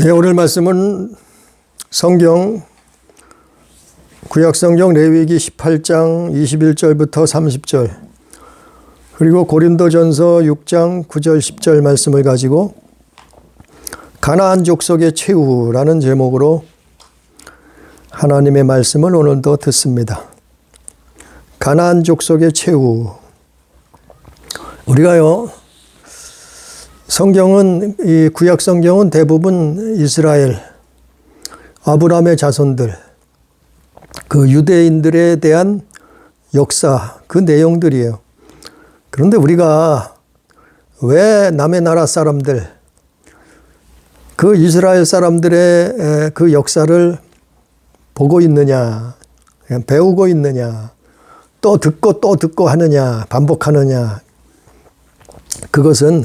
네, 오늘 말씀은 구약성경 레위기 18장 21절부터 30절 그리고 고린도전서 6장 9절 10절 말씀을 가지고 가나안 족속의 최후라는 제목으로 하나님의 말씀을 오늘도 듣습니다. 가나안 족속의 최후. 우리가요, 이 구약 성경은 대부분 이스라엘, 아브라함의 자손들, 그 유대인들에 대한 역사, 그 내용들이에요. 그런데 우리가 왜 남의 나라 사람들, 그 이스라엘 사람들의 그 역사를 보고 있느냐, 배우고 있느냐, 또 듣고 하느냐, 반복하느냐. 그것은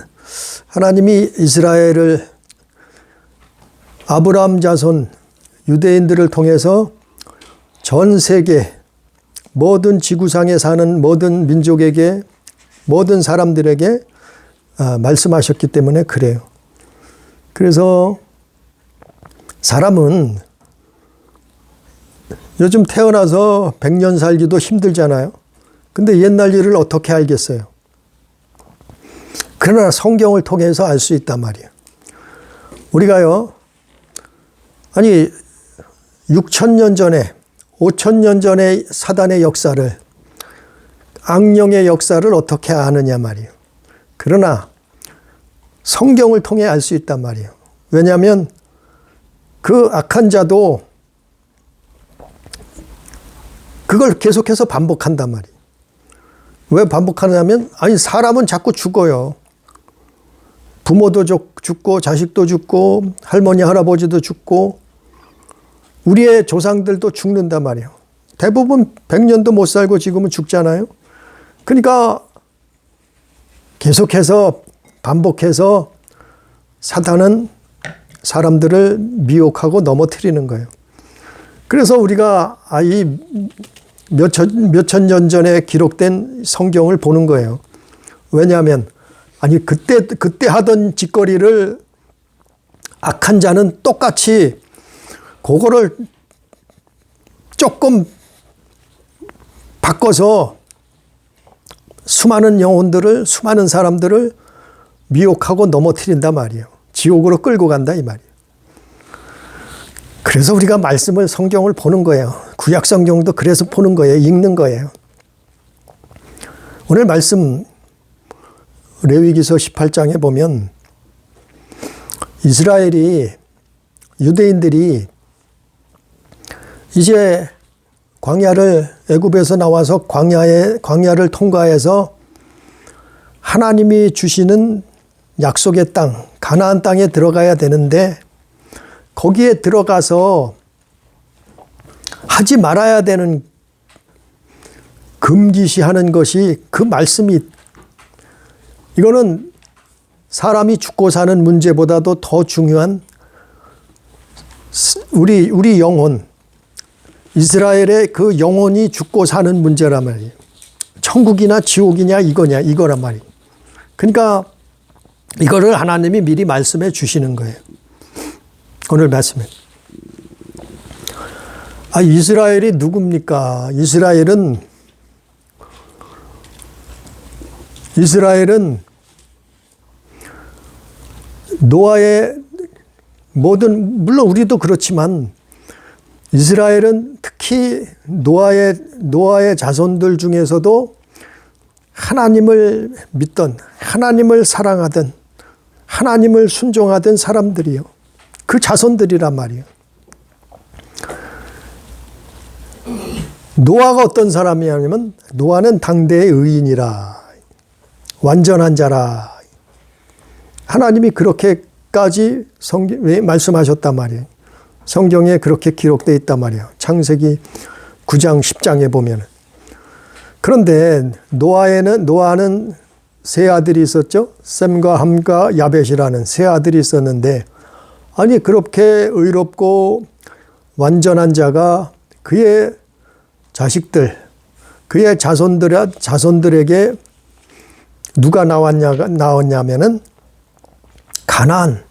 하나님이 이스라엘을 아브라함 자손 유대인들을 통해서 전 세계 모든 지구상에 사는 모든 민족에게 모든 사람들에게 말씀하셨기 때문에 그래요. 그래서 사람은 요즘 태어나서 100년 살기도 힘들잖아요. 근데 옛날 일을 어떻게 알겠어요? 그러나 성경을 통해서 알 수 있단 말이에요. 우리가요, 6,000년 전에, 5,000년 전에 사단의 역사를, 악령의 역사를 어떻게 아느냐 말이에요. 그러나 성경을 통해 알 수 있단 말이에요. 왜냐하면 그 악한 자도 그걸 계속해서 반복한단 말이에요. 왜 반복하냐면, 사람은 자꾸 죽어요. 부모도 죽고 자식도 죽고 할머니 할아버지도 죽고 우리의 조상들도 죽는단 말이에요. 대부분 100년도 못 살고 지금은 죽잖아요. 그러니까 계속해서 반복해서 사단은 사람들을 미혹하고 넘어뜨리는 거예요. 그래서 우리가 몇천 년 전에 기록된 성경을 보는 거예요. 왜냐하면 그때 하던 짓거리를 악한 자는 똑같이 그거를 조금 바꿔서 수많은 영혼들을, 수많은 사람들을 미혹하고 넘어뜨린단 말이에요. 지옥으로 끌고 간다 이 말이에요. 그래서 우리가 성경을 보는 거예요. 구약 성경도 그래서 보는 거예요. 읽는 거예요. 오늘 말씀 레위기서 18장에 보면 유대인들이 이제 애굽에서 나와서 광야를 통과해서 하나님이 주시는 약속의 땅, 가나안 땅에 들어가야 되는데 거기에 들어가서 하지 말아야 되는 금기시하는 것이 그 말씀이, 이거는 사람이 죽고 사는 문제보다도 더 중요한 우리 영혼, 이스라엘의 그 영혼이 죽고 사는 문제란 말이에요. 천국이나 지옥이냐 이거란 말이에요. 그러니까 이거를 하나님이 미리 말씀해 주시는 거예요. 오늘 말씀에. 이스라엘이 누굽니까? 이스라엘은 노아의 물론 우리도 그렇지만 이스라엘은 특히 노아의 자손들 중에서도 하나님을 믿던, 하나님을 사랑하던, 하나님을 순종하던 사람들이요. 그 자손들이란 말이에요. 노아가 어떤 사람이냐면 노아는 당대의 의인이라, 완전한 자라. 하나님이 그렇게까지 말씀하셨단 말이에요. 성경에 그렇게 기록되어 있단 말이에요. 창세기 9장 10장에 보면. 그런데 노아는 세 아들이 있었죠. 셈과 함과 야벳이라는 세 아들이 있었는데 그렇게 의롭고 완전한 자가 그의 자식들, 그의 자손들에게 누가 나왔냐면은 가나안,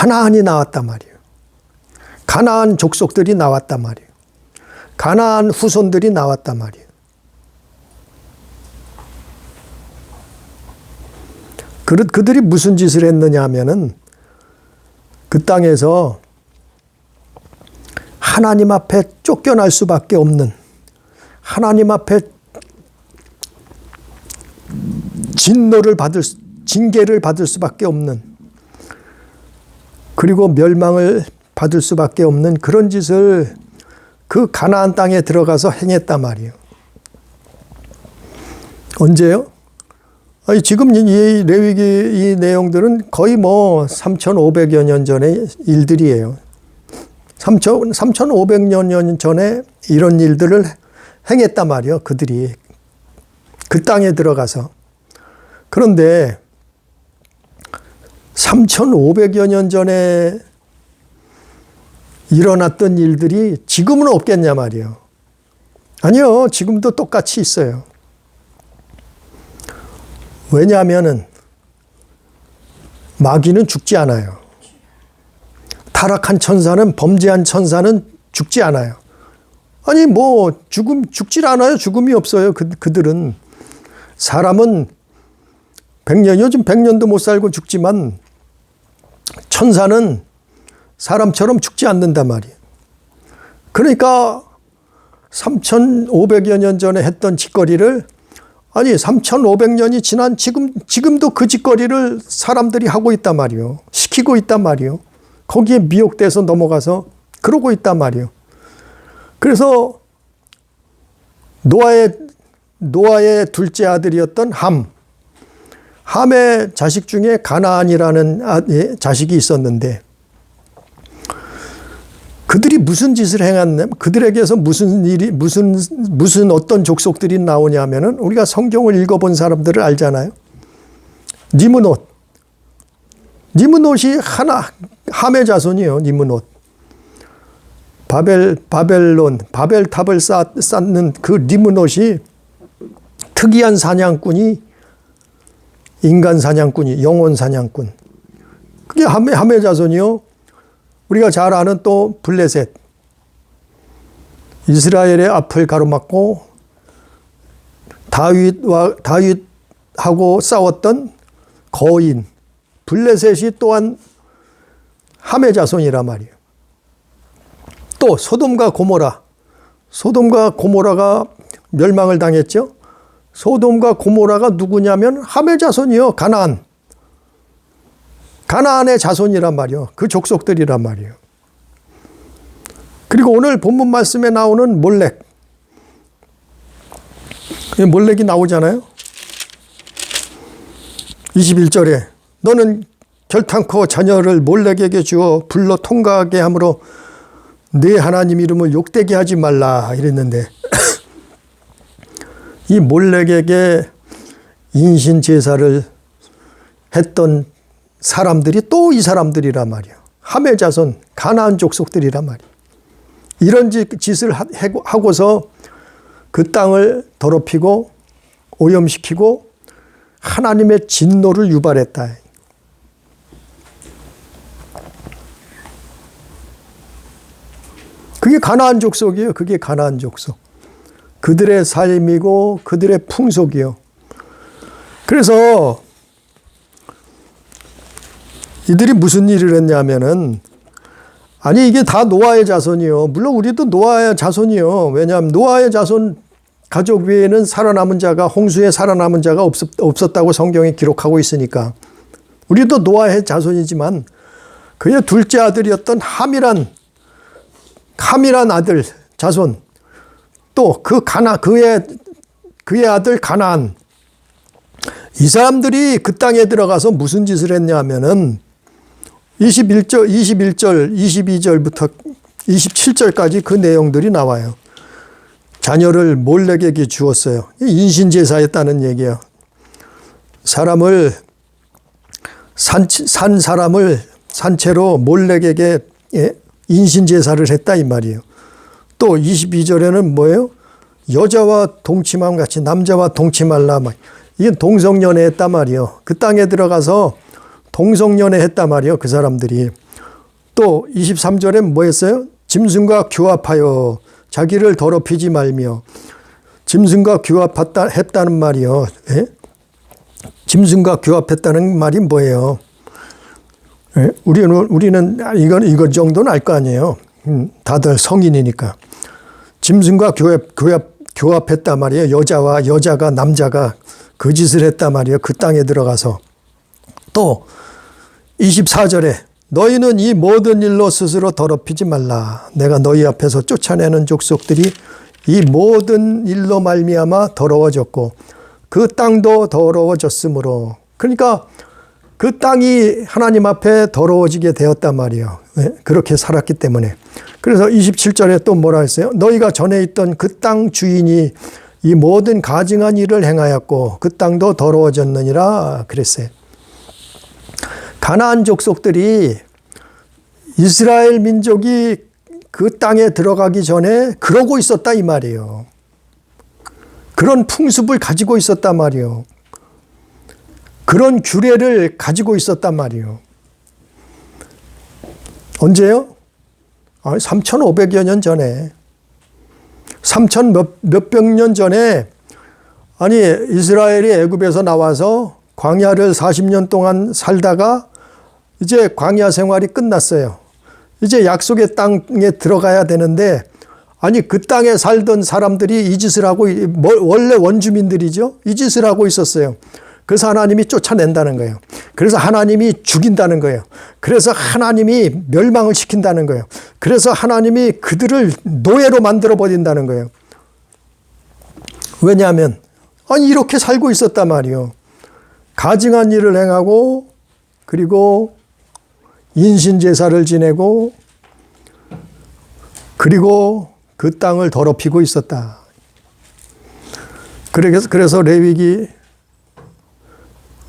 가나안이 나왔단 말이에요. 가나안 족속들이 나왔단 말이에요. 가나안 후손들이 나왔단 말이에요. 그들이 무슨 짓을 했느냐 하면은 그 땅에서 하나님 앞에 쫓겨날 수밖에 없는, 하나님 앞에 징계를 받을 수밖에 없는, 그리고 멸망을 받을 수밖에 없는 그런 짓을 그 가나안 땅에 들어가서 행했단 말이에요. 언제요? 아니, 지금 이 레위기 이 내용들은 거의 뭐 3,500여 년 전의 일들이에요. 3,500년 전에 이런 일들을 행했단 말이에요. 그들이 그 땅에 들어가서. 그런데 3,500여 년 전에 일어났던 일들이 지금은 없겠냐 말이에요. 아니요. 지금도 똑같이 있어요. 왜냐하면은 마귀는 죽지 않아요. 타락한 천사는, 범죄한 천사는 죽지 않아요. 아니 뭐 죽질 않아요. 죽음이 없어요. 그들은. 사람은 100년, 요즘 100년도 못 살고 죽지만 천사는 사람처럼 죽지 않는단 말이에요. 그러니까 3,500여 년 전에 했던 짓거리를, 아니 3,500년이 지난 지금도 그 짓거리를 사람들이 하고 있단 말이에요. 시키고 있단 말이에요. 거기에 미혹돼서 넘어가서 그러고 있단 말이에요. 그래서 노아의 둘째 아들이었던 함의 자식 중에 가나안이라는 자식이 있었는데, 그들이 무슨 짓을 행했냐, 그들에게서 무슨 어떤 족속들이 나오냐면은, 우리가 성경을 읽어본 사람들을 알잖아요. 니므롯이 함의 자손이에요. 니므롯. 바벨탑을 쌓는 그 니므롯이 특이한 사냥꾼이, 인간 사냥꾼이, 영혼 사냥꾼. 그게 함의 자손이요. 우리가 잘 아는 또 블레셋. 이스라엘의 앞을 가로막고 다윗하고 싸웠던 거인. 블레셋이 또한 함의 자손이란 말이에요. 또 소돔과 고모라가 멸망을 당했죠. 소돔과 고모라가 누구냐면 함의 자손이요. 가나안의 자손이란 말이에요. 그 족속들이란 말이에요. 그리고 오늘 본문 말씀에 나오는 몰렉이 나오잖아요. 21절에 너는 결탄코 자녀를 몰렉에게 주어 불러 통과하게 함으로 네 하나님 이름을 욕되게 하지 말라 이랬는데, 이 몰렉에게 인신 제사를 했던 사람들이 또 이 사람들이란 말이에요. 함의 자손, 가나안 족속들이란 말이에요. 이런 짓을 하고서 그 땅을 더럽히고 오염시키고 하나님의 진노를 유발했다. 그게 가나안 족속이에요. 그게 가나안 족속. 그들의 삶이고 그들의 풍속이요. 그래서 이들이 무슨 일을 했냐면은, 아니 이게 다 노아의 자손이요. 물론 우리도 노아의 자손이요. 왜냐하면 노아의 자손 가족 외에는 살아남은 자가, 홍수에 살아남은 자가 없었다고 성경에 기록하고 있으니까 우리도 노아의 자손이지만, 그의 둘째 아들이었던 함이란 아들 자손, 또 그의 아들 가나안, 이 사람들이 그 땅에 들어가서 무슨 짓을 했냐 하면은 21절, 22절부터 27절까지 그 내용들이 나와요. 자녀를 몰렉에게 주었어요. 인신제사했다는 얘기예요. 산 사람을 산채로 몰렉에게 인신제사를 했다 이 말이에요. 또 22절에는 뭐예요? 여자와 동침함 같이 남자와 동침할라. 이게 동성연애 했단 말이에요. 그 땅에 들어가서 동성연애 했단 말이에요. 그 사람들이. 또 23절에 뭐 했어요? 짐승과 교합하여 자기를 더럽히지 말며. 짐승과 교합했다는 말이요. 예? 짐승과 교합했다는 말이 뭐예요? 예? 우리는 이거 정도는 알 거 아니에요. 다들 성인이니까. 짐승과 교합했단 말이에요. 여자가 남자가 그 짓을 했단 말이에요. 그 땅에 들어가서. 또 24절에 너희는 이 모든 일로 스스로 더럽히지 말라. 내가 너희 앞에서 쫓아내는 족속들이 이 모든 일로 말미암아 더러워졌고 그 땅도 더러워졌으므로. 그러니까 그 땅이 하나님 앞에 더러워지게 되었단 말이에요. 그렇게 살았기 때문에. 그래서 27절에 또 뭐라 했어요? 너희가 전에 있던 그 땅 주인이 이 모든 가증한 일을 행하였고 그 땅도 더러워졌느니라 그랬어요. 가나안 족속들이 이스라엘 민족이 그 땅에 들어가기 전에 그러고 있었다 이 말이에요. 그런 풍습을 가지고 있었단 말이에요. 그런 규례를 가지고 있었단 말이에요. 언제요? 3,500여 년 전에. 3,000 몇백 년 전에 아니 이스라엘이 애굽에서 나와서 광야를 40년 동안 살다가 이제 광야 생활이 끝났어요. 이제 약속의 땅에 들어가야 되는데 아니 그 땅에 살던 사람들이 이 짓을 하고 원래 원주민들이죠. 이 짓을 하고 있었어요. 그래서 하나님이 쫓아낸다는 거예요. 그래서 하나님이 죽인다는 거예요. 그래서 하나님이 멸망을 시킨다는 거예요. 그래서 하나님이 그들을 노예로 만들어 버린다는 거예요. 왜냐하면 아니 이렇게 살고 있었단 말이에요. 가증한 일을 행하고 그리고 인신제사를 지내고 그리고 그 땅을 더럽히고 있었다. 그래서 레위기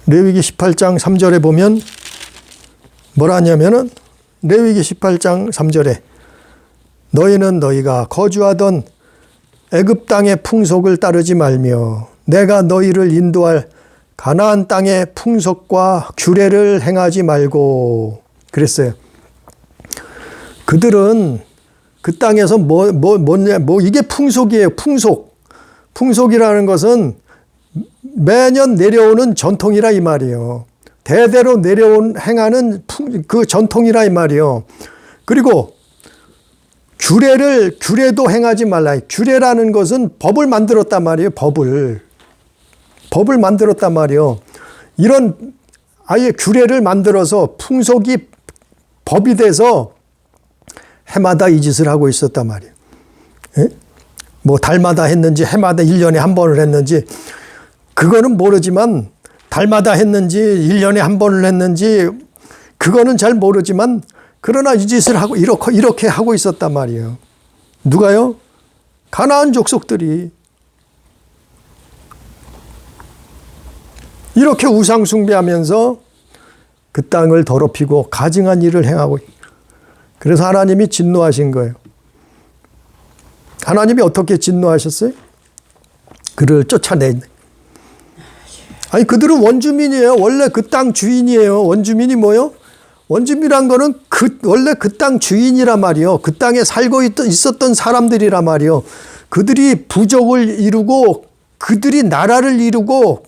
18장 3절에 보면 뭐라 하냐면은 레위기 18장 3절에 너희는 너희가 거주하던 애굽 땅의 풍속을 따르지 말며 내가 너희를 인도할 가나안 땅의 풍속과 규례를 행하지 말고 그랬어요. 그들은 그 땅에서 이게 풍속이에요. 풍속이라는 것은 매년 내려오는 전통이라 이 말이에요. 대대로 행하는 그 전통이라 이 말이에요. 그리고 규례도 행하지 말라. 규례라는 것은 법을 만들었단 말이에요. 법을 만들었단 말이에요. 이런 아예 규례를 만들어서 풍속이 법이 돼서 해마다 이 짓을 하고 있었단 말이에요. 예? 뭐 달마다 했는지 해마다 1년에 한 번을 했는지 그거는 모르지만 달마다 했는지 1년에 한 번을 했는지 그거는 잘 모르지만 그러나 이 짓을 하고 이렇게 하고 있었단 말이에요. 누가요? 가나안 족속들이 이렇게 우상 숭배하면서 그 땅을 더럽히고 가증한 일을 행하고 그래서 하나님이 진노하신 거예요. 하나님이 어떻게 진노하셨어요? 그를 쫓아내. 아니 그들은 원주민이에요. 원래 그 땅 주인이에요. 원주민이 뭐요? 원주민이란 거는 원래 그 땅 주인이란 말이요. 그 땅에 살고 있었던 사람들이란 말이요. 그들이 부족을 이루고 그들이 나라를 이루고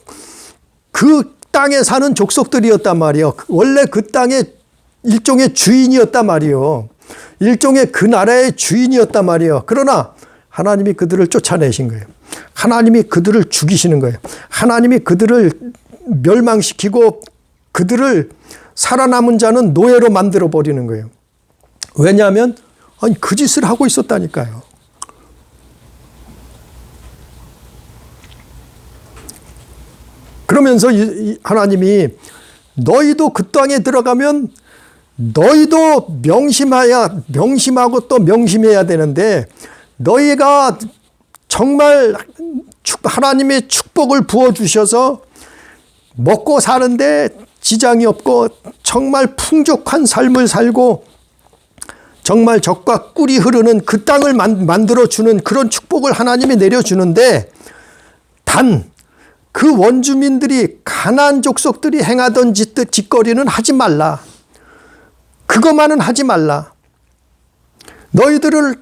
그 땅에 사는 족속들이었단 말이요. 원래 그 땅의 일종의 주인이었단 말이요. 일종의 그 나라의 주인이었단 말이요. 그러나 하나님이 그들을 쫓아내신 거예요. 하나님이 그들을 죽이시는 거예요. 하나님이 그들을 멸망시키고 그들을 살아남은 자는 노예로 만들어 버리는 거예요. 왜냐하면 아니 그 짓을 하고 있었다니까요. 그러면서 하나님이 너희도 그 땅에 들어가면 너희도 명심하고 또 명심해야 되는데 너희가 정말 하나님의 축복을 부어주셔서 먹고 사는데 지장이 없고 정말 풍족한 삶을 살고 정말 젖과 꿀이 흐르는 그 땅을 만들어주는 그런 축복을 하나님이 내려주는데 단 그 원주민들이 가나안 족속들이 행하던 짓거리는 하지 말라. 그것만은 하지 말라. 너희들을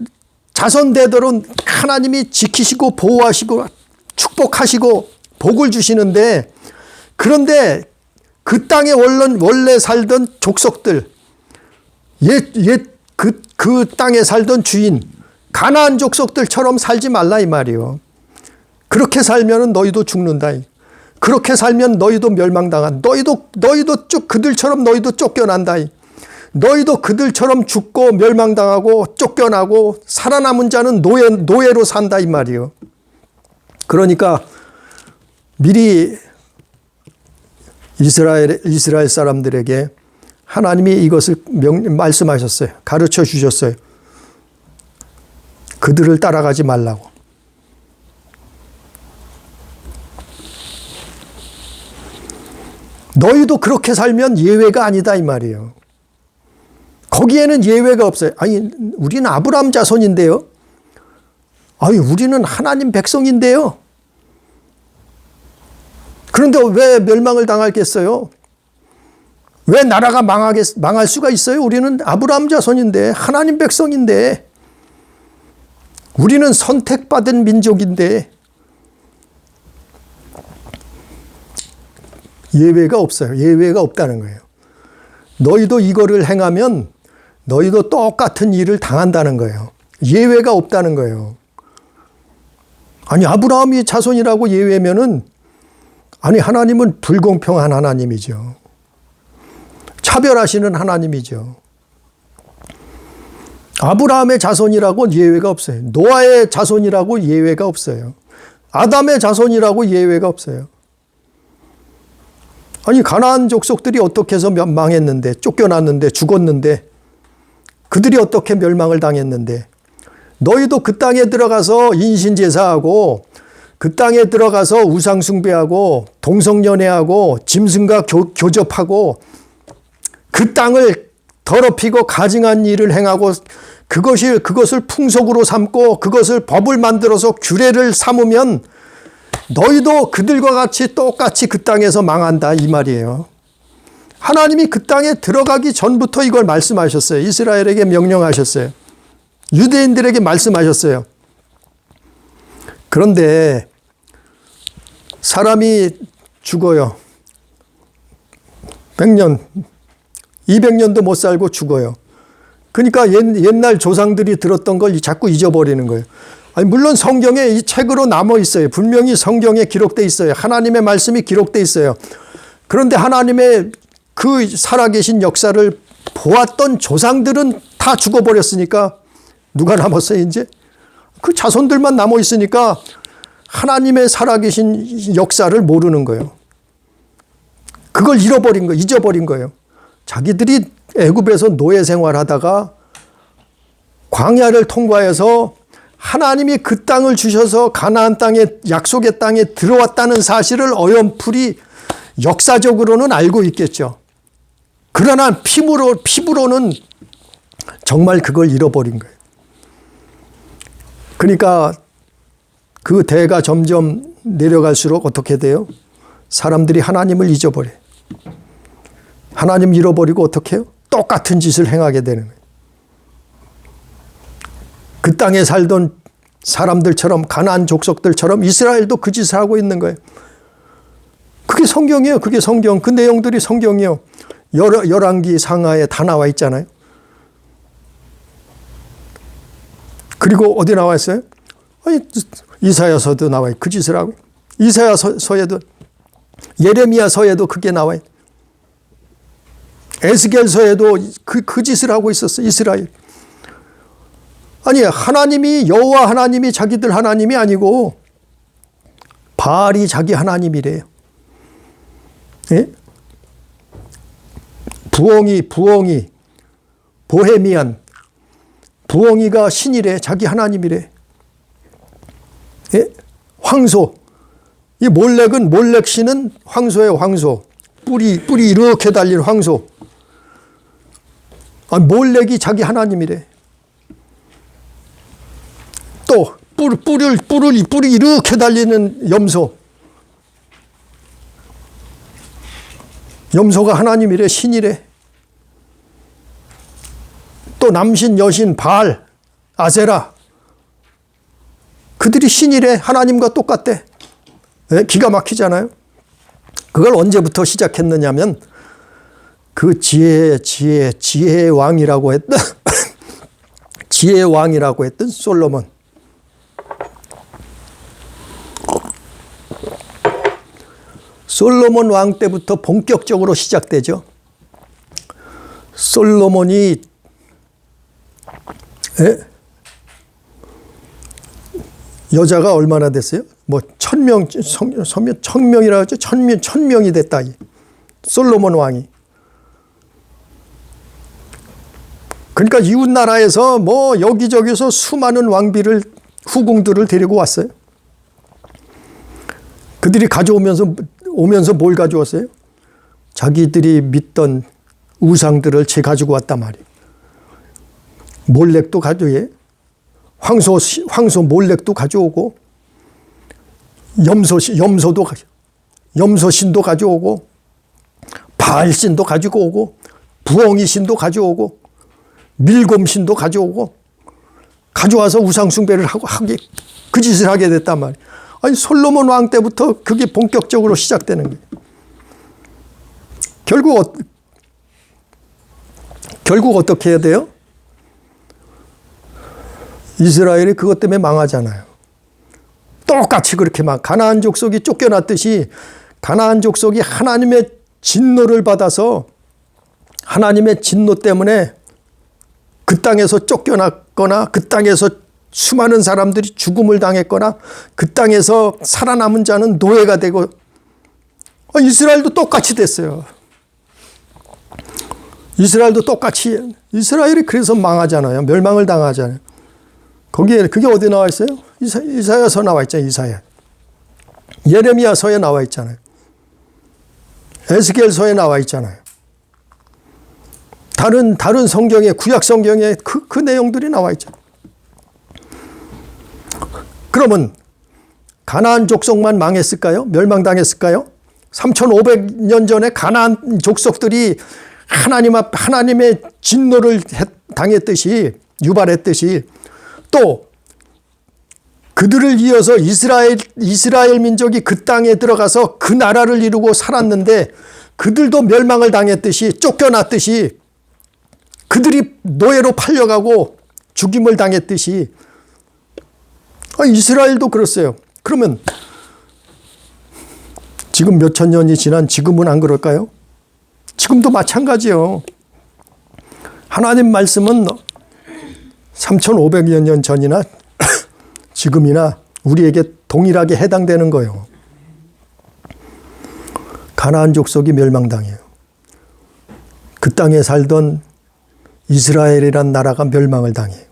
자손 대대로 하나님이 지키시고 보호하시고 축복하시고 복을 주시는데, 그런데 그 땅에 원래 살던 족속들, 그 땅에 살던 주인, 가나안 족속들처럼 살지 말라 이 말이요. 그렇게 살면 너희도 죽는다. 그렇게 살면 너희도 멸망당한. 너희도 그들처럼 너희도 쫓겨난다. 너희도 그들처럼 죽고 멸망당하고 쫓겨나고 살아남은 자는 노예로 산다 이 말이요. 그러니까 미리 이스라엘 사람들에게 하나님이 이것을 말씀하셨어요. 가르쳐 주셨어요. 그들을 따라가지 말라고. 너희도 그렇게 살면 예외가 아니다 이 말이에요. 거기에는 예외가 없어요. 아니, 우리는 아브라함 자손인데요. 아니, 우리는 하나님 백성인데요. 그런데 왜 멸망을 당하겠어요? 왜 나라가 망할 수가 있어요? 우리는 아브라함 자손인데, 하나님 백성인데, 우리는 선택받은 민족인데, 예외가 없어요. 예외가 없다는 거예요. 너희도 이거를 행하면 너희도 똑같은 일을 당한다는 거예요. 예외가 없다는 거예요. 아니, 아브라함이 자손이라고 예외면은, 아니, 하나님은 불공평한 하나님이죠. 차별하시는 하나님이죠. 아브라함의 자손이라고 예외가 없어요. 노아의 자손이라고 예외가 없어요. 아담의 자손이라고 예외가 없어요. 아니, 가나안 족속들이 어떻게 해서 망했는데, 쫓겨났는데, 죽었는데, 그들이 어떻게 멸망을 당했는데, 너희도 그 땅에 들어가서 인신제사하고, 그 땅에 들어가서 우상숭배하고, 동성연애하고, 짐승과 교접하고, 그 땅을 더럽히고 가증한 일을 행하고, 그것을 풍속으로 삼고, 그것을 법을 만들어서 규례를 삼으면, 너희도 그들과 같이 똑같이 그 땅에서 망한다 이 말이에요. 하나님이 그 땅에 들어가기 전부터 이걸 말씀하셨어요. 이스라엘에게 명령하셨어요. 유대인들에게 말씀하셨어요. 그런데 사람이 죽어요. 100년, 200년도 못 살고 죽어요. 그러니까 옛날 조상들이 들었던 걸 자꾸 잊어버리는 거예요. 아니, 물론 성경에 이 책으로 남아 있어요. 분명히 성경에 기록돼 있어요. 하나님의 말씀이 기록돼 있어요. 그런데 하나님의 그 살아계신 역사를 보았던 조상들은 다 죽어버렸으니까 누가 남았어요, 이제? 그 자손들만 남아 있으니까 하나님의 살아계신 역사를 모르는 거예요. 그걸 잃어버린 거예요. 잊어버린 거예요. 자기들이 애굽에서 노예 생활하다가 광야를 통과해서 하나님이 그 땅을 주셔서 가나안 땅에, 약속의 땅에 들어왔다는 사실을 어렴풋이 역사적으로는 알고 있겠죠. 그러나 피부로는 정말 그걸 잃어버린 거예요. 그러니까 그 대가 점점 내려갈수록 어떻게 돼요? 사람들이 하나님을 잊어버려요. 하나님 잃어버리고 어떻게 해요? 똑같은 짓을 행하게 되는 거예요. 그 땅에 살던 사람들처럼, 가나안 족속들처럼 이스라엘도 그 짓을 하고 있는 거예요. 그게 성경이에요. 그게 성경. 그 내용들이 성경이에요. 열왕기 상하에 다 나와 있잖아요. 그리고 어디 나와 있어요? 아니, 이사야서도 나와요. 그 짓을 하고. 이사야서에도, 예레미야서에도 그게 나와요. 에스겔서에도 그 짓을 하고 있었어요. 이스라엘. 아니, 하나님이, 여호와 하나님이 자기들 하나님이 아니고 바알이 자기 하나님이래요. 예? 부엉이, 보헤미안, 부엉이가 신이래. 자기 하나님이래. 예? 황소. 이 몰렉 신은 황소예요, 황소. 뿔이 이렇게 달린 황소. 아, 몰렉이 자기 하나님이래. 또 뿔이 이렇게 달리는 염소. 염소가 하나님이래, 신이래. 또 남신, 여신, 바알, 아세라. 그들이 신이래. 하나님과 똑같대. 네? 기가 막히잖아요. 그걸 언제부터 시작했느냐면 그 지혜의 왕이라고 했던 지혜의 왕이라고 했던 솔로몬. 솔로몬 왕 때부터 본격적으로 시작되죠. 솔로몬이 여자가 얼마나 됐어요? 뭐 1000명이라고 하죠. 1000명이 됐다. 솔로몬 왕이. 그러니까 이웃 나라에서 뭐 여기저기서 수많은 왕비를 후궁들을 데리고 왔어요. 그들이 오면서 뭘 가져왔어요? 자기들이 믿던 우상들을 가지고 왔단 말이에요. 몰렉도 가져오고, 황소 몰렉도 가져오고, 염소신도 가져오고, 바알신도 가지고 오고, 부엉이신도 가져오고, 밀곰신도 가져오고, 가져와서 우상숭배를 하게 그 짓을 하게 됐단 말이에요. 아니, 솔로몬 왕 때부터 그게 본격적으로 시작되는 거예요. 결국 어떻게 해야 돼요? 이스라엘이 그것 때문에 망하잖아요. 똑같이 그렇게 가나안 족속이 쫓겨났듯이 가나안 족속이 하나님의 진노를 받아서 하나님의 진노 때문에 그 땅에서 쫓겨났거나 그 땅에서 수많은 사람들이 죽음을 당했거나 그 땅에서 살아남은 자는 노예가 되고, 이스라엘도 똑같이 됐어요. 이스라엘이 그래서 망하잖아요. 멸망을 당하잖아요. 그게 어디 나와 있어요? 이사야서 나와 있잖아요. 이사야. 예레미야서에 나와 있잖아요. 에스겔서에 나와 있잖아요. 다른 성경에, 구약 성경에 그 내용들이 나와 있잖아요. 그러면 가나안 족속만 망했을까요? 멸망당했을까요? 3500년 전에 가나안 족속들이 하나님의 진노를 당했듯이, 유발했듯이, 또 그들을 이어서 이스라엘 민족이 그 땅에 들어가서 그 나라를 이루고 살았는데 그들도 멸망을 당했듯이, 쫓겨났듯이, 그들이 노예로 팔려가고 죽임을 당했듯이 이스라엘도 그랬어요. 그러면 지금 몇천 년이 지난 지금은 안 그럴까요? 지금도 마찬가지요. 하나님 말씀은 3500여 년 전이나 지금이나 우리에게 동일하게 해당되는 거예요. 가나안 족속이 멸망당해요. 그 땅에 살던 이스라엘이란 나라가 멸망을 당해요.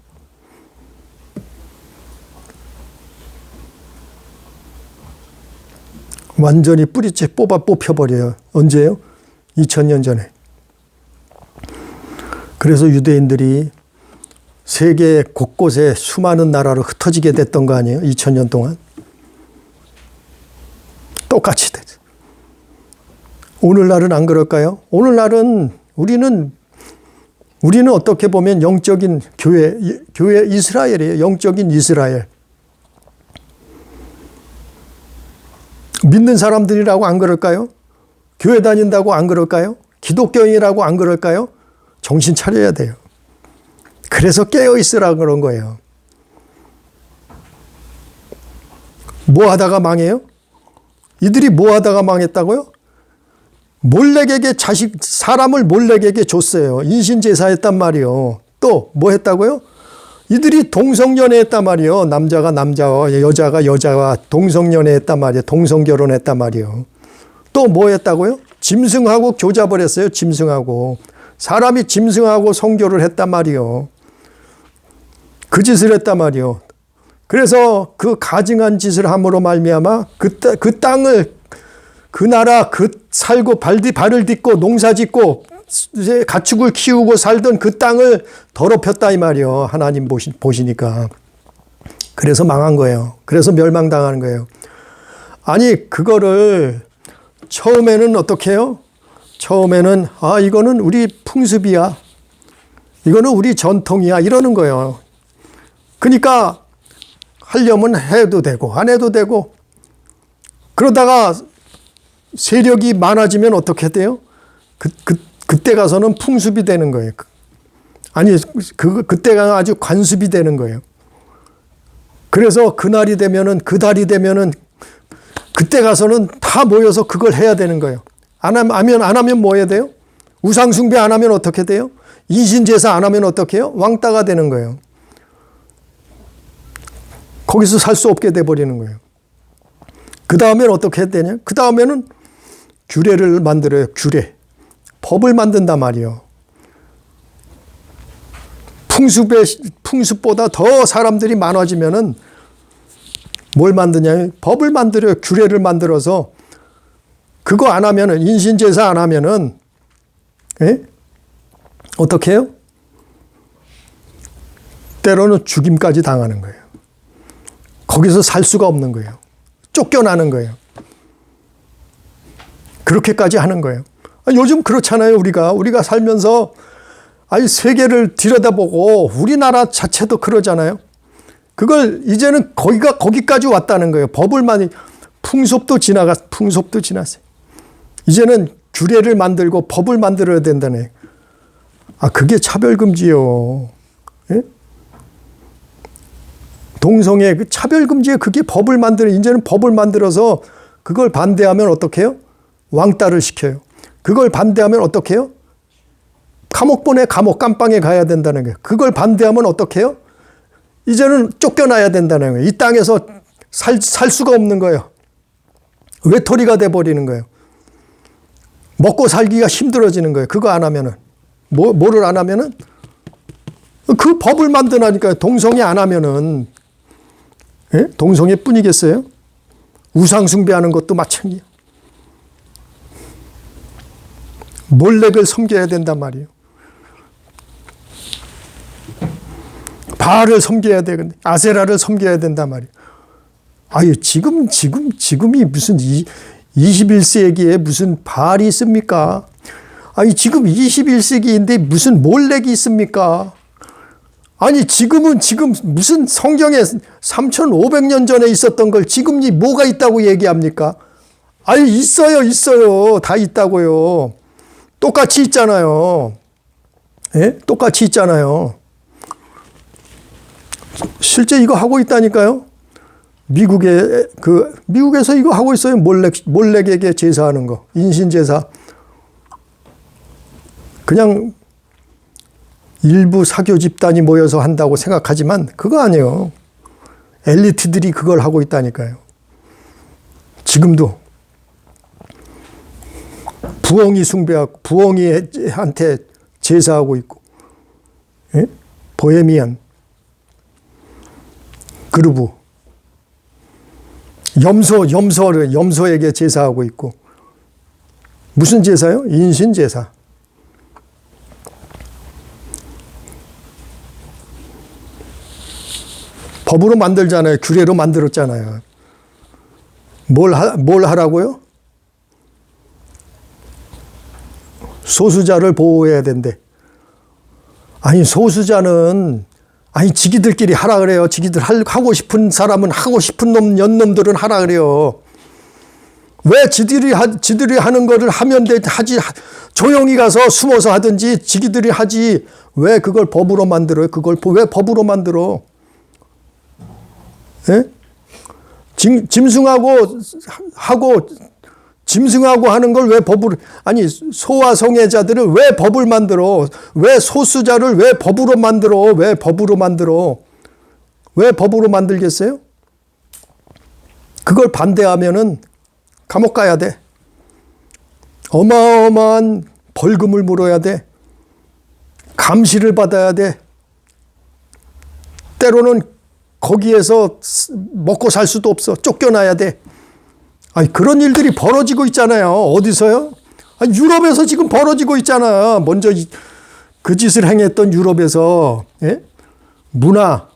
완전히 뿌리째 뽑혀버려요. 언제요? 2000년 전에. 그래서 유대인들이 세계 곳곳에 수많은 나라로 흩어지게 됐던 거 아니에요? 2000년 동안. 똑같이 됐어요. 오늘날은 안 그럴까요? 오늘날은 우리는 어떻게 보면 영적인 교회 이스라엘이에요. 영적인 이스라엘. 믿는 사람들이라고 안 그럴까요? 교회 다닌다고 안 그럴까요? 기독교인이라고 안 그럴까요? 정신 차려야 돼요. 그래서 깨어있으라 그런 거예요. 뭐 하다가 망해요? 이들이 뭐 하다가 망했다고요? 몰렉에게 사람을 몰렉에게 줬어요. 인신제사했단 말이요. 또 뭐 했다고요? 이들이 동성연애했단 말이요. 남자가 남자와 여자가 여자와 동성연애했단 말이에요. 동성결혼했단 말이요. 또 뭐 했다고요? 짐승하고 교잡을 했어요. 짐승하고. 사람이 짐승하고 성교를 했단 말이요. 그 짓을 했단 말이요. 그래서 그 가증한 짓을 함으로 말미암아 그 땅을, 그 나라, 살고 발을 딛고 농사 짓고 이제 가축을 키우고 살던 그 땅을 더럽혔다 이 말이요. 하나님 보시니까. 그래서 망한 거예요. 그래서 멸망당하는 거예요. 아니, 그거를 처음에는 어떻게 해요? 처음에는 이거는 우리 풍습이야. 이거는 우리 전통이야 이러는 거예요. 그러니까 하려면 해도 되고 안 해도 되고 그러다가 세력이 많아지면 어떻게 돼요? 그때 가서는 풍습이 되는 거예요. 아니 그때가 아주 관습이 되는 거예요. 그래서 그날이 되면은 그 달이 되면은 그때 가서는 다 모여서 그걸 해야 되는 거예요. 안 하면 뭐 해야 돼요? 우상숭배 안 하면 어떻게 돼요? 인신제사 안 하면 어떻게 해요? 왕따가 되는 거예요. 거기서 살 수 없게 돼버리는 거예요. 그 다음엔 어떻게 해야 되냐? 그 다음에는 규례를 만들어요. 규례. 법을 만든단 말이에요. 풍습보다 더 사람들이 많아지면은 뭘 만드냐? 법을 만들어요. 규례를 만들어서 그거 안 하면은 인신제사 안 하면은 어떻게 해요? 때로는 죽임까지 당하는 거예요. 거기서 살 수가 없는 거예요. 쫓겨나는 거예요. 그렇게까지 하는 거예요. 요즘 그렇잖아요. 우리가 살면서 아니 세계를 들여다보고 우리나라 자체도 그러잖아요. 그걸 이제는 거기까지 왔다는 거예요. 풍습도 지났어요. 이제는 규례를 만들고 법을 만들어야 된다네. 그게 차별금지요. 예? 동성애 그 차별금지에 그게 이제는 법을 만들어서 그걸 반대하면 어떻게 해요? 왕따를 시켜요. 그걸 반대하면 어떻게 해요? 감옥 깜빵에 가야 된다는 거예요. 그걸 반대하면 어떻게 해요? 이제는 쫓겨나야 된다는 거예요. 이 땅에서 살 수가 없는 거예요. 외톨이가 돼버리는 거예요. 먹고 살기가 힘들어지는 거예요. 그거 안 하면은. 뭐를 안 하면은? 그 법을 만드나니까요. 동성애 안 하면은. 예? 동성애 뿐이겠어요? 우상숭배하는 것도 마찬가지예요. 몰렉을 섬겨야 된단 말이에요. 바알을 섬겨야 되는데 아세라를 섬겨야 된단 말이에요. 지금이 무슨 21세기에 무슨 바알이 있습니까? 지금 21세기인데 무슨 몰렉이 있습니까? 지금 무슨 성경에 3,500년 전에 있었던 걸 지금이 뭐가 있다고 얘기합니까? 있어요. 다 있다고요. 똑같이 있잖아요. 예? 똑같이 있잖아요. 실제 이거 하고 있다니까요. 미국에서 이거 하고 있어요. 몰렉에게 제사하는 거. 인신제사. 그냥 일부 사교 집단이 모여서 한다고 생각하지만 그거 아니에요. 엘리트들이 그걸 하고 있다니까요. 지금도. 부엉이한테 제사하고 있고. 예? 보헤미안. 그루브. 염소에게 제사하고 있고. 무슨 제사요? 인신제사. 법으로 만들잖아요. 규례로 만들었잖아요. 뭘 하라고요? 소수자를 보호해야 된대. 소수자는 지기들끼리 하라 그래요. 지기들 하고 싶은 사람은 하고 싶은 연놈들은 하라 그래요. 왜 지들이 하는 거를 하면 하지 조용히 가서 숨어서 하든지 지기들이 하지 왜 그걸 법으로 만들어요? 그걸 왜 법으로 만들어? 예? 짐승하고 하는 걸 왜 법으로 소아 성애자들을 왜 법을 만들어? 왜 소수자를 왜 법으로 만들어? 왜 법으로 만들겠어요? 그걸 반대하면은 감옥 가야 돼. 어마어마한 벌금을 물어야 돼. 감시를 받아야 돼. 때로는 거기에서 먹고 살 수도 없어. 쫓겨나야 돼. 그런 일들이 벌어지고 있잖아요. 어디서요? 유럽에서 지금 벌어지고 있잖아. 먼저 그 짓을 행했던 유럽에서 문화,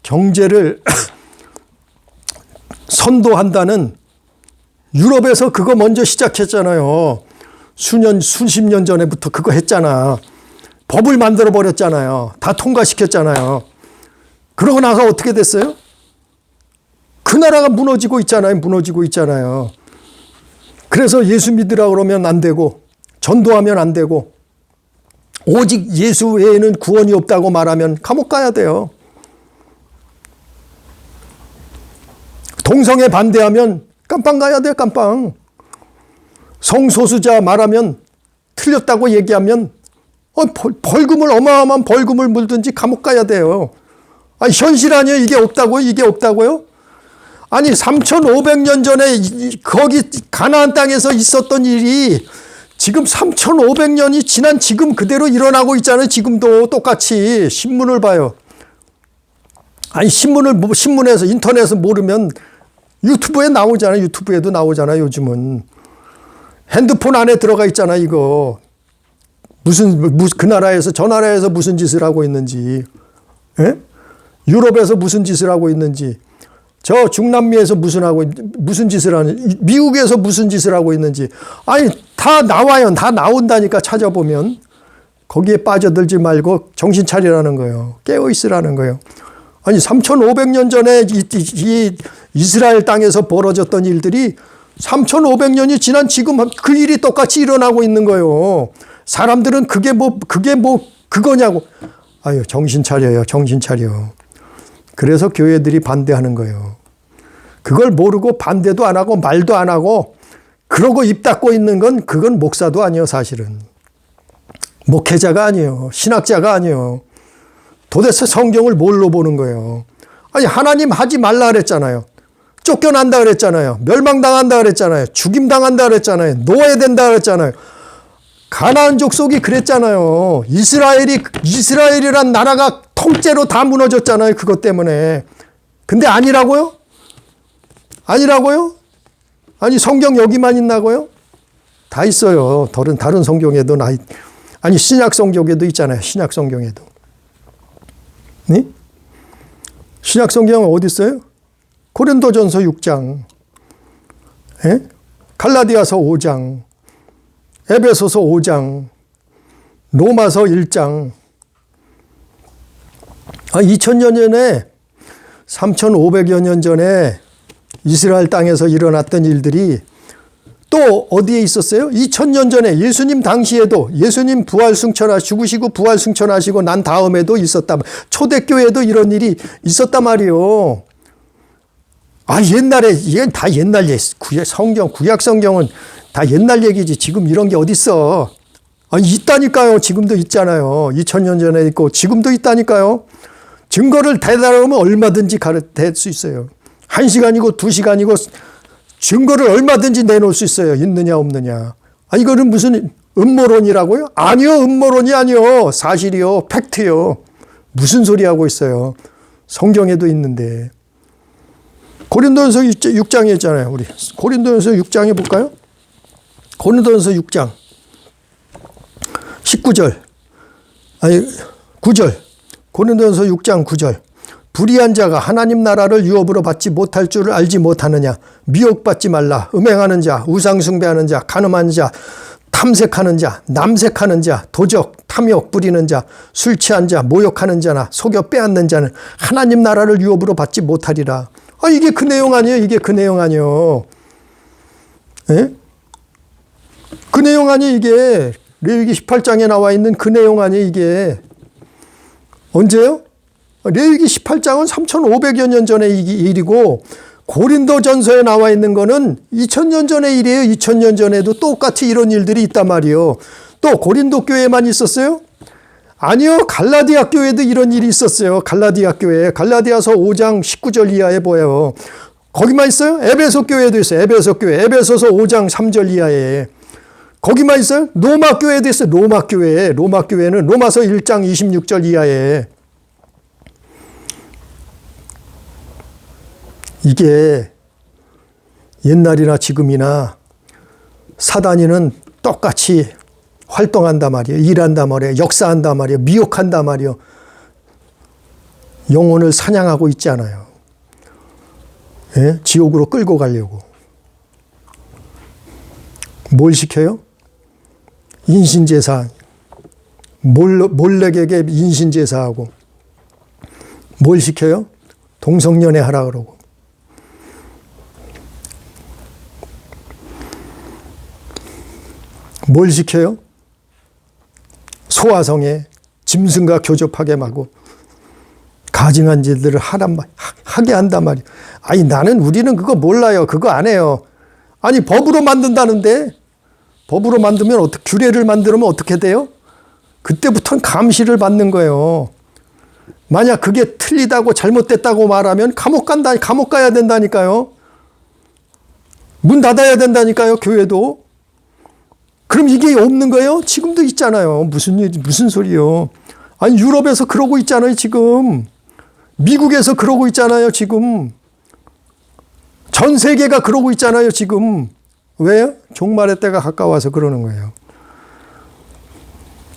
경제를 선도한다는 유럽에서 그거 먼저 시작했잖아요. 수십 년 전에부터 그거 했잖아. 법을 만들어 버렸잖아요. 다 통과시켰잖아요. 그러고 나서 어떻게 됐어요? 그 나라가 무너지고 있잖아요. 무너지고 있잖아요. 그래서 예수 믿으라 그러면 안 되고, 전도하면 안 되고, 오직 예수 외에는 구원이 없다고 말하면 감옥 가야 돼요. 동성애 반대하면 깜빵 가야 돼요. 깜빵. 성소수자 말하면 틀렸다고 얘기하면 벌금을, 어마어마한 벌금을 물든지 감옥 가야 돼요. 아니, 현실 아니에요? 이게 없다고요? 이게 없다고요? 아니, 3,500년 전에 거기 가나안 땅에서 있었던 일이 지금 3,500년이 지난 지금 그대로 일어나고 있잖아요. 지금도 똑같이. 신문을 봐요. 아니, 신문에서, 인터넷에서 모르면 유튜브에 나오잖아요. 유튜브에도 나오잖아요. 요즘은. 핸드폰 안에 들어가 있잖아요. 이거. 그 나라에서, 저 나라에서 무슨 짓을 하고 있는지. 예? 유럽에서 무슨 짓을 하고 있는지. 저 중남미에서 무슨 짓을 하는지. 미국에서 무슨 짓을 하고 있는지. 아니, 다 나와요. 다 나온다니까 찾아보면. 거기에 빠져들지 말고 정신 차리라는 거예요. 깨어 있으라는 거예요. 아니, 3,500년 전에 이 이스라엘 땅에서 벌어졌던 일들이 3,500년이 지난 지금 그 일이 똑같이 일어나고 있는 거예요. 사람들은 그게 그거냐고. 아유, 정신 차려요. 정신 차려. 그래서 교회들이 반대하는 거예요. 그걸 모르고 반대도 안 하고 말도 안 하고 그러고 입 닫고 있는 건 그건 목사도 아니에요. 사실은. 목회자가 아니에요. 신학자가 아니에요. 도대체 성경을 뭘로 보는 거예요. 아니, 하나님 하지 말라 그랬잖아요. 쫓겨난다 그랬잖아요. 멸망당한다 그랬잖아요. 죽임당한다 그랬잖아요. 놓아야 된다 그랬잖아요. 가나안 족속이 그랬잖아요. 이스라엘이란 나라가 통째로 다 무너졌잖아요. 그것 때문에. 근데 아니라고요? 아니라고요? 아니, 성경 여기만 있나고요? 다 있어요. 다른 성경에도 아니, 신약 성경에도 있잖아요. 신약 성경에도. 네? 신약 성경은 어디 있어요? 고린도전서 6장, 예? 갈라디아서 5장, 에베소서 5장, 로마서 1장. 2000년 전에 3,500여 년 전에 이스라엘 땅에서 일어났던 일들이 또 어디에 있었어요? 2000년 전에 예수님 당시에도 예수님 죽으시고 부활 승천하시고 난 다음에도 있었다. 초대교회도 이런 일이 있었단 말이에요. 옛날에 이건 다 옛날 구약 성경은 다 옛날 얘기지. 지금 이런 게 어디 있어? 있다니까요. 지금도 있잖아요. 2000년 전에 있고 지금도 있다니까요. 증거를 대달하면 얼마든지 댈 수 있어요. 1시간이고 2시간이고 증거를 얼마든지 내놓을 수 있어요. 있느냐 없느냐. 이거는 무슨 음모론이라고요? 아니요. 음모론이 아니요. 사실이요. 팩트요. 무슨 소리 하고 있어요. 성경에도 있는데. 고린도전서 6장에 있잖아요. 우리 고린도전서 6장에 볼까요? 고린도전서 6장 19절 9절 고린도전서 6장 9절 불의한 자가 하나님 나라를 유업으로 받지 못할 줄을 알지 못하느냐. 미혹받지 말라. 음행하는 자, 우상숭배하는 자, 간음하는 자, 탐색하는 자, 남색하는 자, 도적, 탐욕 부리는 자, 술 취한 자, 모욕하는 자나 속여 빼앗는 자는 하나님 나라를 유업으로 받지 못하리라. 이게 그 내용 아니에요? 이게 그 내용 아니에요? 예? 그 내용 아니에요? 이게 레위기 18장에 나와 있는 그 내용 아니에요? 이게 언제요? 레위기 18장은 3,500여 년 전의 일이고 고린도전서에 나와 있는 거는 2000년 전의 일이에요. 2000년 전에도 똑같이 이런 일들이 있단 말이에요. 또 고린도 교회만 있었어요? 아니요. 갈라디아 교회도 이런 일이 있었어요. 갈라디아 교회. 갈라디아서 5장 19절 이하에 보여요. 거기만 있어요? 에베소 교회도 있어요. 에베소 교회. 에베소서 5장 3절 이하에. 거기만 있어요? 로마 교회도 있어요. 로마 교회. 로마 교회는 로마서 1장 26절 이하에. 이게 옛날이나 지금이나 사단이는 똑같이 활동한단 말이에요. 일한단 말이에요. 역사한단 말이에요. 미혹한단 말이에요. 영혼을 사냥하고 있지 않아요. 예? 지옥으로 끌고 가려고. 뭘 시켜요? 인신제사. 몰렉에게 인신제사하고 뭘 시켜요? 동성연애 하라 그러고. 뭘 시켜요? 소화성에 짐승과 교접하게 하고 가증한 일들을 하게 한단 말이에요. 아니 우리는 그거 몰라요. 그거 안 해요. 아니 법으로 만든다는데 법으로 만들면 규례를 만들면 어떻게 돼요? 그때부터는 감시를 받는 거예요. 만약 그게 틀리다고 잘못됐다고 말하면 감옥 가야 된다니까요. 문 닫아야 된다니까요. 교회도. 그럼 이게 없는 거예요? 지금도 있잖아요. 무슨 소리요? 아니 유럽에서 그러고 있잖아요. 지금 미국에서 그러고 있잖아요. 지금 전 세계가 그러고 있잖아요. 지금 왜요? 종말의 때가 가까워서 그러는 거예요.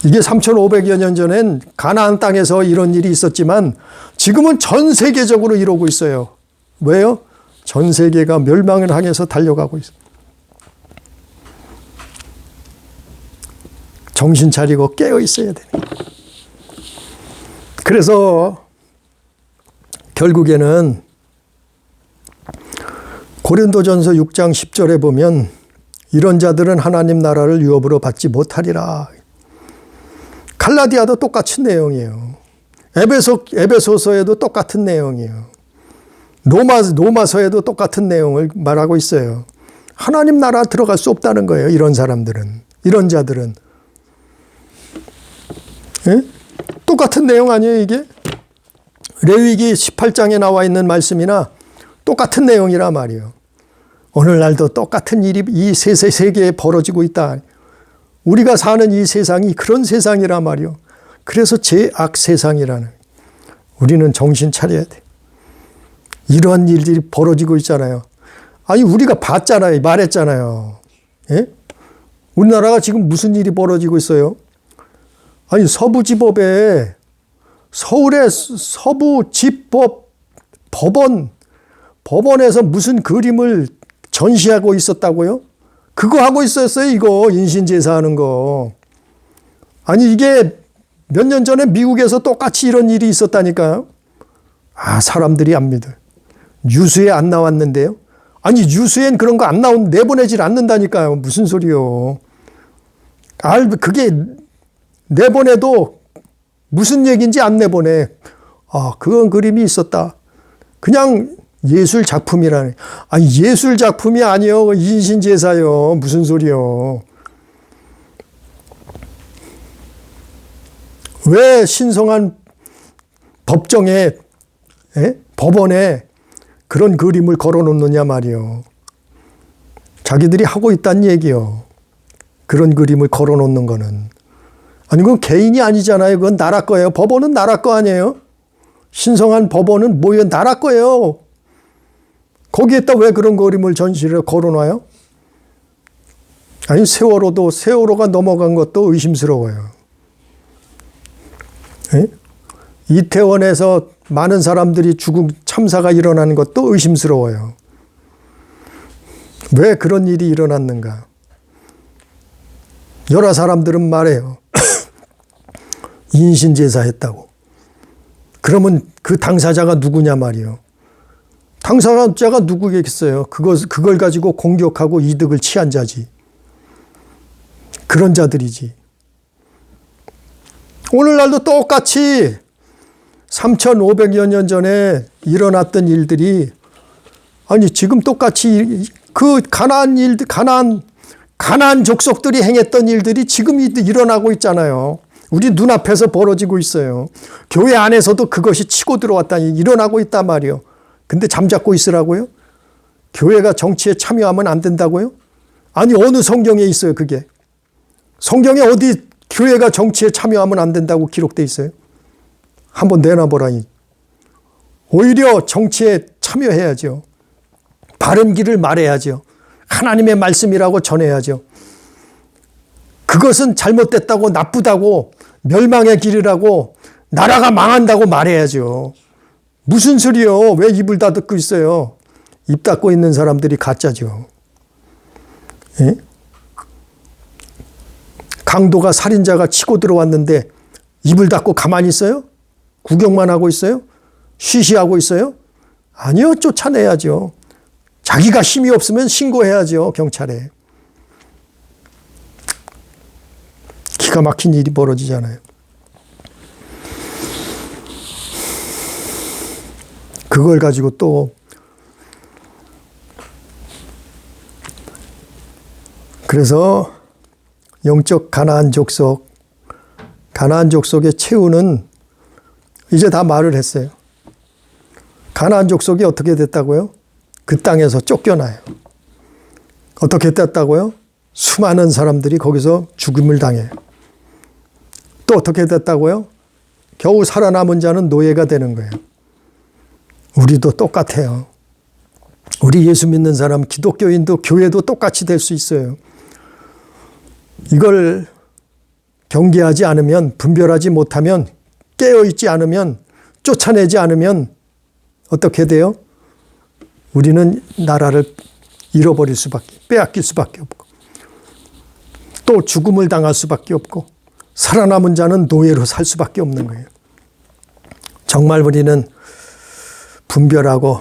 이게 3,500여 년 전엔 가나안 땅에서 이런 일이 있었지만 지금은 전 세계적으로 이러고 있어요. 왜요? 전 세계가 멸망을 향해서 달려가고 있어요. 정신 차리고 깨어 있어야 돼요. 그래서 결국에는 고린도전서 6장 10절에 보면 이런 자들은 하나님 나라를 유업으로 받지 못하리라. 갈라디아도 똑같은 내용이에요. 에베소서에도 똑같은 내용이에요. 로마서에도 똑같은 내용을 말하고 있어요. 하나님 나라 들어갈 수 없다는 거예요. 이런 사람들은. 이런 자들은. 예? 똑같은 내용 아니에요, 이게? 레위기 18장에 나와 있는 말씀이나 똑같은 내용이라 말이에요. 오늘날도 똑같은 일이 이 세계에 벌어지고 있다. 우리가 사는 이 세상이 그런 세상이라 말이에요. 그래서 제악 세상이라는. 우리는 정신 차려야 돼. 이러한 일들이 벌어지고 있잖아요. 아니 우리가 봤잖아요. 말했잖아요. 예? 우리나라가 지금 무슨 일이 벌어지고 있어요? 아니 서부지법에 서울의 서부지법 법원에서 무슨 그림을 전시하고 있었다고요? 그거 하고 있었어요. 이거 인신제사하는 거. 아니 이게 몇 년 전에 미국에서 똑같이 이런 일이 있었다니까요. 아 사람들이 안 믿어요. 뉴스에 안 나왔는데요. 아니 뉴스엔 그런 거 안 내보내질 않는다니까요. 무슨 소리요. 그게 내보내도 무슨 얘기인지 안 내보내. 아 그건 그림이 있었다. 그냥 예술 작품이라네. 아니 예술 작품이 아니요. 인신제사요. 무슨 소리요. 왜 신성한 법정에 법원에 그런 그림을 걸어놓느냐 말이요. 자기들이 하고 있다는 얘기요. 그런 그림을 걸어놓는 거는. 아니 그건 개인이 아니잖아요. 그건 나라 거예요. 법원은 나라 거 아니에요. 신성한 법원은 뭐예요? 나라 거예요. 거기에다 왜 그런 그림을 전시를 걸어놔요? 아니 세월호가 넘어간 것도 의심스러워요. 에? 이태원에서 많은 사람들이 죽은 참사가 일어나는 것도 의심스러워요. 왜 그런 일이 일어났는가? 여러 사람들은 말해요. 인신제사 했다고. 그러면 그 당사자가 누구냐 말이에요. 당사자가 누구겠어요? 그걸 가지고 공격하고 이득을 취한 자지. 그런 자들이지. 오늘날도 똑같이 3,500여 년 전에 일어났던 일들이 아니 지금 똑같이 그 가나안 족속들이 행했던 일들이 지금 일어나고 있잖아요. 우리 눈앞에서 벌어지고 있어요. 교회 안에서도 그것이 치고 들어왔다니 일어나고 있단 말이에요. 근데 잠자고 있으라고요? 교회가 정치에 참여하면 안 된다고요? 아니 어느 성경에 있어요 그게? 성경에 어디 교회가 정치에 참여하면 안 된다고 기록돼 있어요? 한번 내놔보라니. 오히려 정치에 참여해야죠. 바른 길을 말해야죠. 하나님의 말씀이라고 전해야죠. 그것은 잘못됐다고 나쁘다고 멸망의 길이라고 나라가 망한다고 말해야죠. 무슨 소리요? 왜 입을 닫고 있어요? 입 닫고 있는 사람들이 가짜죠. 예? 강도가 살인자가 치고 들어왔는데 입을 닫고 가만히 있어요? 구경만 하고 있어요? 쉬쉬하고 있어요? 아니요, 쫓아내야죠. 자기가 힘이 없으면 신고해야죠, 경찰에. 기가 막힌 일이 벌어지잖아요. 그걸 가지고 또 그래서 영적 가나안 족속의 최후는 이제 다 말을 했어요. 가나안 족속이 어떻게 됐다고요? 그 땅에서 쫓겨나요. 어떻게 됐다고요? 수많은 사람들이 거기서 죽음을 당해요. 또 어떻게 됐다고요? 겨우 살아남은 자는 노예가 되는 거예요. 우리도 똑같아요. 우리 예수 믿는 사람, 기독교인도 교회도 똑같이 될 수 있어요. 이걸 경계하지 않으면, 분별하지 못하면, 깨어있지 않으면, 쫓아내지 않으면 어떻게 돼요? 우리는 나라를 잃어버릴 수밖에, 빼앗길 수밖에 없고, 또 죽음을 당할 수밖에 없고, 살아남은 자는 노예로 살 수밖에 없는 거예요. 정말 우리는 분별하고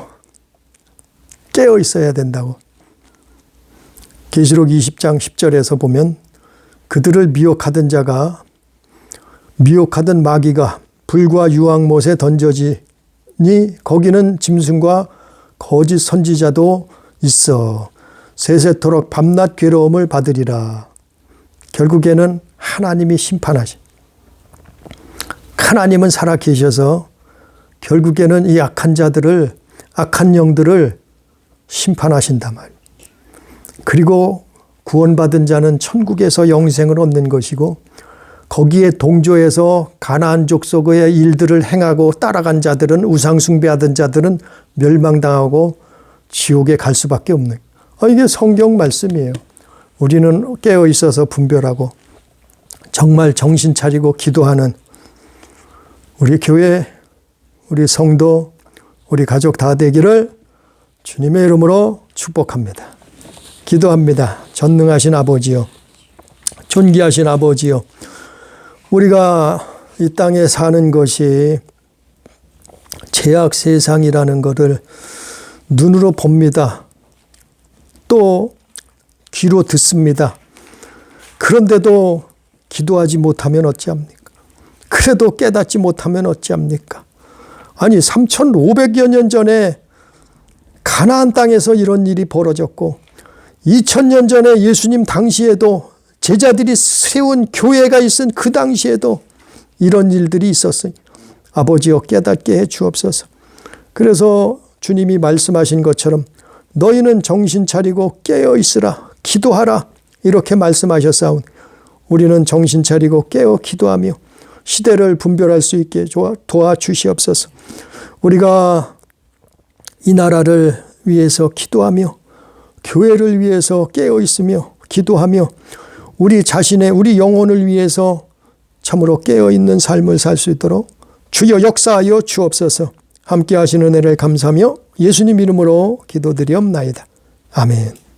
깨어 있어야 된다고. 계시록 20장 10절에서 보면 그들을 미혹하던 자가, 미혹하던 마귀가 불과 유황못에 던져지니 거기는 짐승과 거짓 선지자도 있어 세세토록 밤낮 괴로움을 받으리라. 결국에는 하나님이 심판하시. 하나님은 살아 계셔서 결국에는 이 악한 자들을, 악한 영들을 심판하신단 말이에요. 그리고 구원받은 자는 천국에서 영생을 얻는 것이고, 거기에 동조해서 가나안 족속의 일들을 행하고 따라간 자들은, 우상 숭배하던 자들은 멸망당하고 지옥에 갈 수밖에 없는. 이게 성경 말씀이에요. 우리는 깨어 있어서 분별하고 정말 정신 차리고 기도하는 우리 교회, 우리 성도, 우리 가족 다 되기를 주님의 이름으로 축복합니다. 기도합니다. 전능하신 아버지요, 존귀하신 아버지요, 우리가 이 땅에 사는 것이 죄악 세상이라는 것을 눈으로 봅니다. 또 귀로 듣습니다. 그런데도 기도하지 못하면 어찌합니까? 그래도 깨닫지 못하면 어찌합니까? 아니 3,500여 년 전에 가나안 땅에서 이런 일이 벌어졌고 2000년 전에 예수님 당시에도 제자들이 세운 교회가 있은 그 당시에도 이런 일들이 있었어요. 아버지여 깨닫게 해 주옵소서. 그래서 주님이 말씀하신 것처럼 너희는 정신 차리고 깨어 있으라, 기도하라 이렇게 말씀하셨사오니 우리는 정신 차리고 깨어 기도하며 시대를 분별할 수 있게 도와주시옵소서. 우리가 이 나라를 위해서 기도하며 교회를 위해서 깨어 있으며 기도하며 우리 자신의, 우리 영혼을 위해서 참으로 깨어 있는 삶을 살 수 있도록 주여 역사하여 주옵소서. 함께 하시는 은혜를 감사하며 예수님 이름으로 기도드리옵나이다. 아멘.